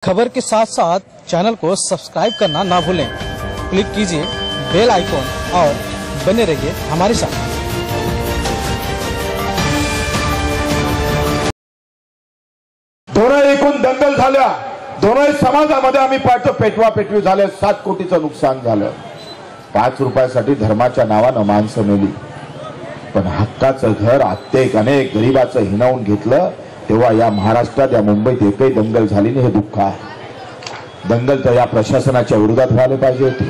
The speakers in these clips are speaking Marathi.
खबर के साथ साथ चैनल को सब्सक्राइब करना ना भूलें। क्लिक कीजिए बेल आइकॉन और बने रहिए हमारे साथ। दोनों एकूण दंगल झाल्या, दोनों समाजामध्ये आम्ही पाहतो पेटवा पेटवी झाले, 7 कोटीचं नुकसान झालं। 5 रुपयासाठी धर्माच्या नावानं माणसं मेली, पण हक्काचं घर आत्तेक अनेक गरीबाचं हिनावून घेतलं तेव्हा या महाराष्ट्रात या मुंबईत एकही दंगल झाली नाही। हे दुःख आहे। दंगल तर या प्रशासनाच्या विरोधात व्हायला पाहिजे होती,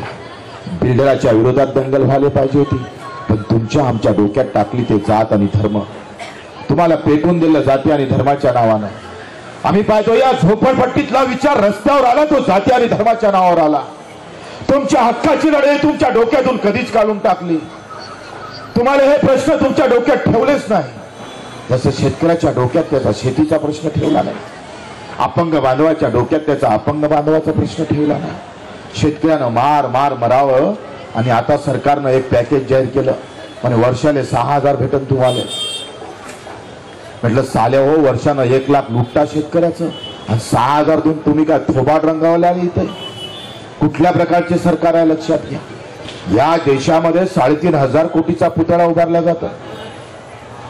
बिल्डराच्या विरोधात दंगल व्हायला पाहिजे होती, पण तुमच्या आमच्या डोक्यात टाकली ते जात आणि धर्म। तुम्हाला पेटवून दिलं जाती आणि धर्माच्या नावानं। आम्ही पाहतो या झोपडपट्टीतला विचार रस्त्यावर आला, तो जाती आणि धर्माच्या नावावर आला। तुमच्या हक्काची लढाई तुमच्या डोक्यातून कधीच काढून टाकली। तुम्हाला हे प्रश्न तुमच्या डोक्यात ठेवलेच नाही, जसं शेतकऱ्याच्या डोक्यात त्याचा शेतीचा प्रश्न ठेवला नाही, अपंग बांधवाच्या डोक्यात त्याचा अपंग बांधवाचा प्रश्न ठेवला नाही। शेतकऱ्यानं मार मार मरावं आणि आता सरकारनं एक पॅकेज जाहीर केलं, म्हणजे वर्षाले 6000 भेटन तुम्हाला। म्हटलं साले हो, वर्षानं 1 लाख लुटता शेतकऱ्याचं आणि 6000 देऊन तुम्ही काय थोबाड रंगावले आले इथे? कुठल्या प्रकारचे सरकार आहे लक्षात घ्या। या देशामध्ये 3500 कोटीचा पुतळा उभारला जातो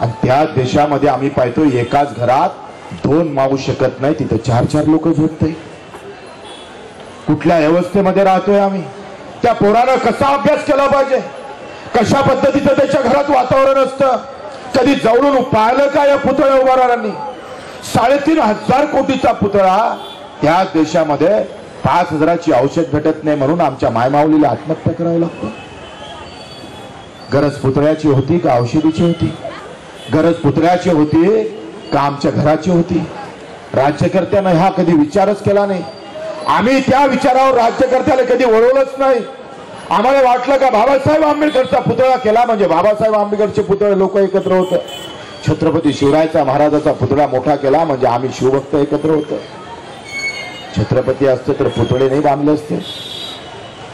आणि त्या देशामध्ये आम्ही पाहतो एकाच घरात 2 मावू शकत नाही, तिथे 4-4 लोक झोपते। कुठल्या व्यवस्थेमध्ये राहतोय आम्ही? त्या पोरानं कसा अभ्यास केला पाहिजे, कशा पद्धतीचं त्याच्या घरात वातावरण असतं? कधी जवळून पाहिलं का या पुतळ्या उभारणाऱ्यांनी? 3500 कोटीचा पुतळा त्या देशामध्ये 5000ची औषध भेटत नाही म्हणून आमच्या मायमाऊलीला आत्महत्या करावं लागतं। गरज पुतळ्याची होती का औषधीची होती? गरज पुतळ्याची होती का आमच्या घराची होती? राज्यकर्त्यानं हा कधी विचारच केला नाही। आम्ही त्या विचारावर राज्यकर्त्याला कधी वळवलंच नाही। आम्हाला वाटलं का बाबासाहेब आंबेडकरचा पुतळा केला म्हणजे बाबासाहेब आंबेडकरचे पुतळे लोक एकत्र होतं, छत्रपती शिवरायाचा महाराजाचा पुतळा मोठा केला म्हणजे आम्ही शिवभक्त एकत्र होतो। छत्रपती असते तर पुतळे नाही बांधले असते।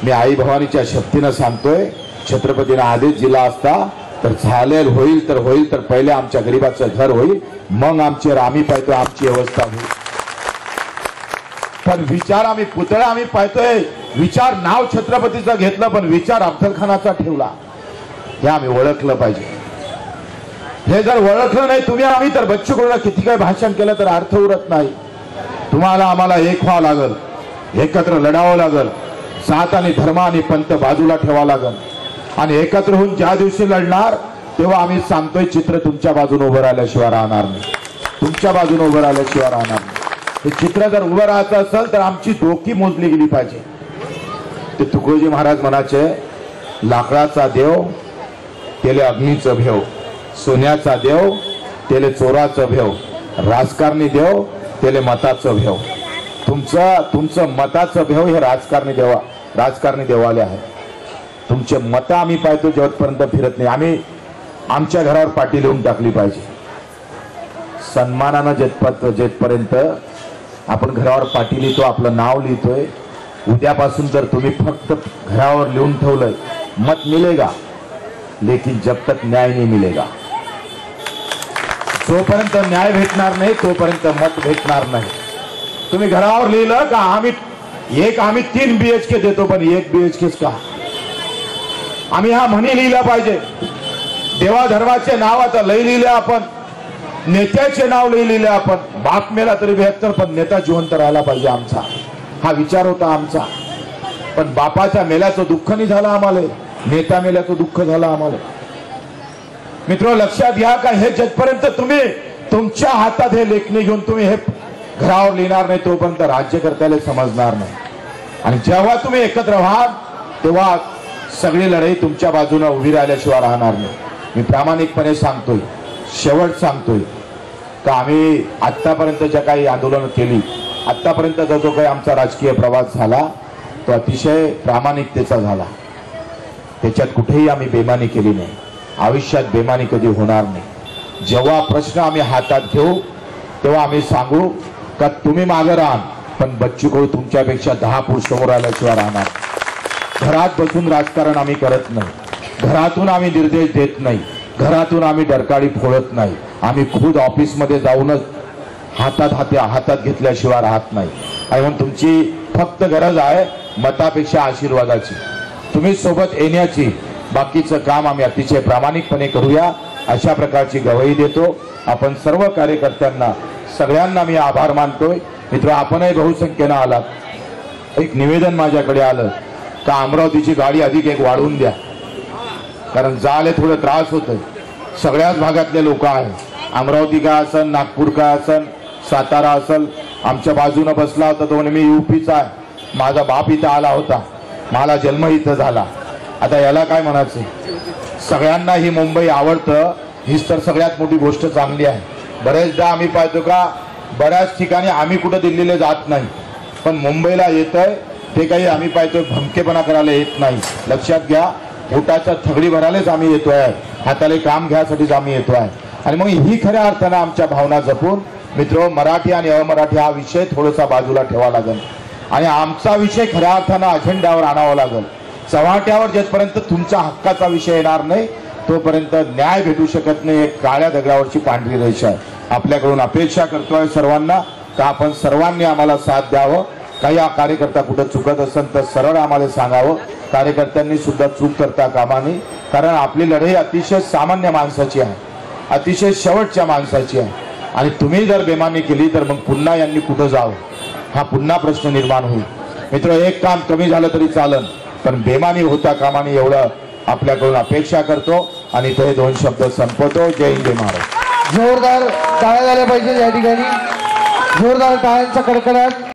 मी आई भवानीच्या शक्तीनं सांगतोय, छत्रपतीनं आदेश दिला असता तर झालेल होईल तर पहिले आमच्या गरीबाचं घर होईल, मग आम्ही पाहतोय आमची व्यवस्था होईल। पण विचार आम्ही पुतळा आम्ही पाहतोय, विचार नाव छत्रपतीचं घेतलं पण विचार अफजलखानाचा ठेवला। हे आम्ही ओळखलं पाहिजे। हे जर ओळखलं नाही तुम्ही आम्ही तर बच्चू कडूला किती काय भाषण केलं तर अर्थ उरत नाही। तुम्हाला आम्हाला एक व्हावं लागल, एकत्र लढावं लागल, जात आणि धर्म आणि पंथ बाजूला ठेवावं लागल आणि एकत्र होऊन ज्या दिवशी लढणार तेव्हा आम्ही सांगतोय चित्र तुमच्या बाजूने उभं राहिल्याशिवाय राहणार नाही, तुमच्या बाजूने उभं राहिल्याशिवाय राहणार नाही। हे चित्र जर उभं राहायचं असेल तर आमची डोकी मोजली गेली पाहिजे। ते तुकडोजी महाराज म्हणायचे, लाकडाचा देव त्याले अग्नीचं भेव, सोन्याचा देव त्याले चोराचं भेव, राजकारणी देव त्याले मताचं भेव। तुमचं मताचं भेव हे राजकारणी देवाले आहे। तुमचे मत आम्ही पाहतो जेवढपर्यंत फिरत नाही। आम्ही आमच्या घरावर पाटी लिहून टाकली पाहिजे, सन्मानानं जेतपर्यंत आपण घरावर पाटी लिहितो, आपलं नाव लिहितोय। उद्यापासून जर तुम्ही फक्त घरावर लिहून ठेवलंय मत मिलेगा, लेकिन जब तक न्याय नहीं मिलेगा, जोपर्यंत न्याय भेटणार नाही तोपर्यंत मत भेटणार नाही। तुम्ही घरावर लिहिलं का आम्ही 3 BHK देतो पण 1 BHK का? आम्ही हा म्हणी लिहिला पाहिजे। देवा धर्माचे नाव आता लई लिहिले आपण, नेत्याचे नाव लई लिहिले आपण। बाप मेला तरी 72 पण नेता जिवंत राहायला पाहिजे, आमचा हा विचार होता आमचा। पण बापाच्या मेल्याचं दुःख नाही झालं आम्हाला, नेता मेल्याचं दुःख झालं आम्हाला। मित्र लक्षात घ्या का हे जतपर्यंत तुम्ही तुमच्या हातात हे लेखणी घेऊन तुम्ही हे घरावर लिहिणार नाही तोपर्यंत राज्यकर्त्याला समजणार नाही। आणि जेव्हा तुम्ही एकत्र व्हाल तेव्हा सगळी लढाई तुमच्या बाजूने उभी राहिल्याशिवाय राहणार नाही। मी प्रामाणिकपणे सांगतोय, शेवट सांगतोय का आम्ही आतापर्यंत ज्या काही आंदोलन केली, आतापर्यंतचा जो काही आमचा राजकीय प्रवास झाला तो अतिशय प्रामाणिकतेचा झाला। त्याच्यात कुठेही आम्ही बेमानी केली नाही, आयुष्यात बेमानी कधी होणार नाही। जेव्हा प्रश्न आम्ही हातात घेऊ तेव्हा आम्ही सांगू का तुम्ही मागे राहा, पण बच्चू कडू तुमच्यापेक्षा 10 फूट समोर आल्याशिवाय राहणार। घरात बसून राजकारण आम्ही करत नाही, घरातून आम्ही निर्देश देत नाही, घरातून आम्ही डरकाळी फोडत नाही। आम्ही खुद ऑफिसमध्ये जाऊनच हातात घेतल्याशिवाय राहत नाही। आणि म्हणून तुमची फक्त गरज आहे मतापेक्षा आशीर्वादाची, तुम्ही सोबत येण्याची. बाकीचं काम आम्ही अतिशय प्रामाणिकपणे करूया अशा प्रकारची ग्वाही देतो. आपण सर्व कार्यकर्त्यांना सगळ्यांना मी आभार मानतोय. मित्र, आपणही बहुसंख्येनं आलात. एक निवेदन माझ्याकडे आलं का अमरावतीची गाडी अधिक एक वाढवून द्या, कारण जायला थोडं त्रास होतोय. सगळ्याच भागातले लोक आहेत, अमरावती का असन, नागपूर का असन, सातारा असल. आमच्या बाजूनं बसला होता तो म्हणे मी यूपीचा आहे, माझा बाप इथं आला होता, मला जन्म इथं झाला. आता याला काय म्हणायचं? सगळ्यांना ही मुंबई आवडतं, हीच तर सगळ्यात मोठी गोष्ट चांगली आहे. बरेचदा आम्ही पाहतो का बऱ्याच ठिकाणी आम्ही कुठं दिल्लीला जात नाही, पण मुंबईला येतंय ते काही आम्ही पाहतोय भमकेपणा करायला येत नाही. लक्षात घ्या, पोटाच्या थगडी भरायलाच आम्ही येतोय, हाताला काम घ्यासाठीच आम्ही येतोय. आणि मग ही खऱ्या अर्थानं आमच्या भावना जपून मित्र, मराठी आणि अमराठी हा विषय थोडासा बाजूला ठेवावा लागेल आणि आमचा विषय खऱ्या अर्थानं अजेंड्यावर आणावा लागेल. चव्हाट्यावर जेपर्यंत तुमच्या हक्काचा विषय येणार नाही तोपर्यंत न्याय भेटू शकत नाही. एक काळ्या दगडावरची पांढरी रेषा आहे. आपल्याकडून अपेक्षा करतोय सर्वांना का आपण सर्वांनी आम्हाला साथ द्यावं. काही कार्यकर्ता कुठं चुकत असेल तर सरळ आम्हाला सांगावं. कार्यकर्त्यांनी सुद्धा चूक करता कामा नये, कारण आपली लढाई अतिशय सामान्य माणसाची आहे, अतिशय शेवटच्या माणसाची आहे. आणि तुम्ही जर बेमानी केली तर मग पुन्हा यांनी कुठं जावं हा पुन्हा प्रश्न निर्माण होईल. मित्र, एक काम कमी झालं तरी चालन, पण बेमानी होता कामा नये एवढं आपल्याकडून अपेक्षा करतो आणि ते 2 शब्द संपवतो. जय हिंद, जय महाराज. जोरदार टाळ्या झाल्या पाहिजे या ठिकाणी, जोरदार टाळ्यांचा कडकडाट.